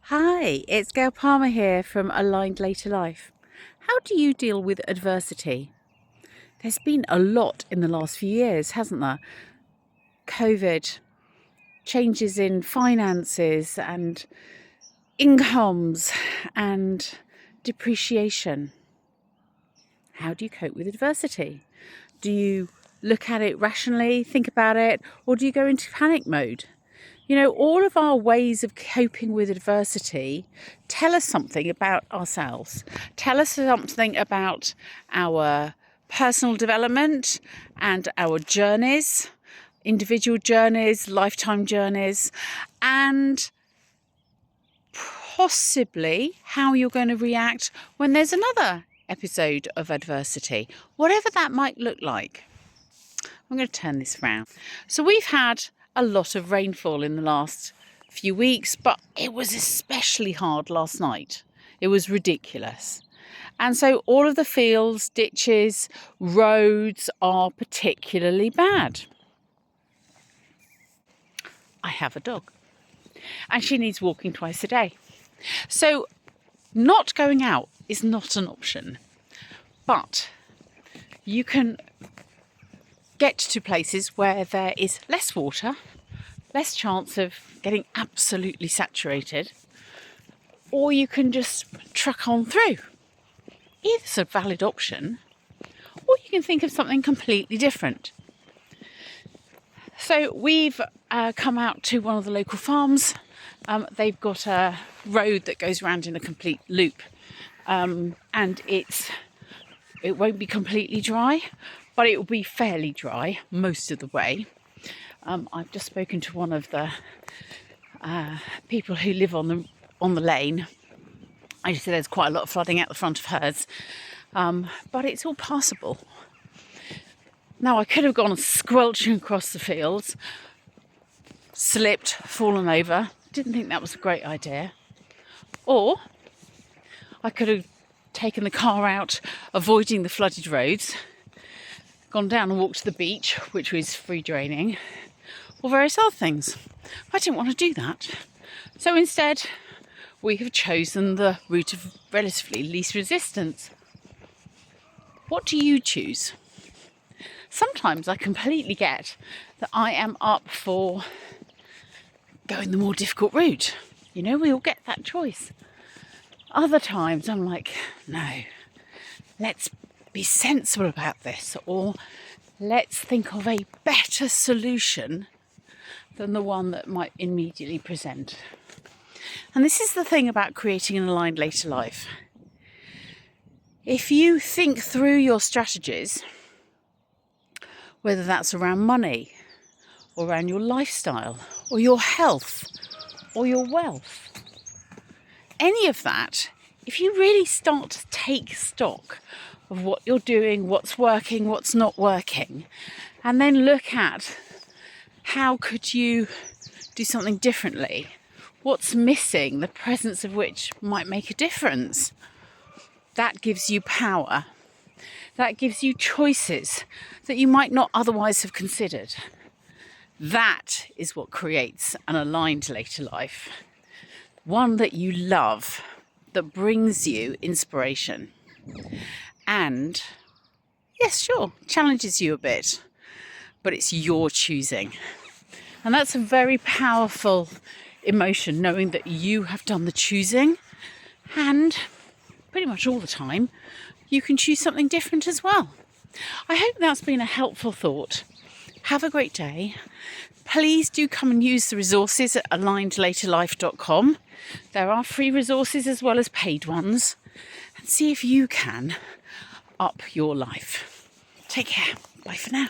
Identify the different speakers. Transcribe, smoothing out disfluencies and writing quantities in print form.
Speaker 1: Hi, it's Gail Palmer here from Aligned Later Life. How do you deal with adversity? There's been a lot in the last few years, hasn't there? COVID, changes in finances and incomes and depreciation. How do you cope with adversity? Do you look at it rationally, think about it, or do you go into panic mode? You know, all of our ways of coping with adversity tell us something about ourselves, tell us something about our personal development and our journeys, individual journeys, lifetime journeys, and possibly how you're going to react when there's another episode of adversity, whatever that might look like. I'm going to turn this round. So we've had a lot of rainfall in the last few weeks, but it was especially hard last night. It was ridiculous. And so all of the fields, ditches, roads are particularly bad. I have a dog and she needs walking twice a day. So not going out is not an option, but you can get to places where there is less water, less chance of getting absolutely saturated, or you can just truck on through. Either's a valid option, or you can think of something completely different. So we've come out to one of the local farms. They've got a road that goes around in a complete loop, and it won't be completely dry, but it will be fairly dry most of the way. I've just spoken to one of the people who live on the lane. I just said there's quite a lot of flooding out the front of hers, but it's all passable. Now I could have gone squelching across the fields, slipped, fallen over. Didn't think that was a great idea. Or I could have taken the car out, avoiding the flooded roads, gone down and walked to the beach, which was free draining, or various other things. I didn't want to do that. So instead, we have chosen the route of relatively least resistance. What do you choose? Sometimes I completely get that I am up for going the more difficult route. You know, we all get that choice. Other times I'm like, no, let's be sensible about this, or let's think of a better solution than the one that might immediately present. And this is the thing about creating an aligned later life. If you think through your strategies, whether that's around money, or around your lifestyle, or your health, or your wealth, any of that, if you really start to take stock of what you're doing, what's working, what's not working, and then look at how could you do something differently, what's missing, the presence of which might make a difference, that gives you power. That gives you choices that you might not otherwise have considered. That is what creates an aligned later life. One that you love, that brings you inspiration. And, yes, sure, challenges you a bit, but it's your choosing. And that's a very powerful emotion, knowing that you have done the choosing, and pretty much all the time, you can choose something different as well. I hope that's been a helpful thought. Have a great day. Please do come and use the resources at alignedlaterlife.com. There are free resources as well as paid ones. And see if you can up your life. Take care. Bye for now.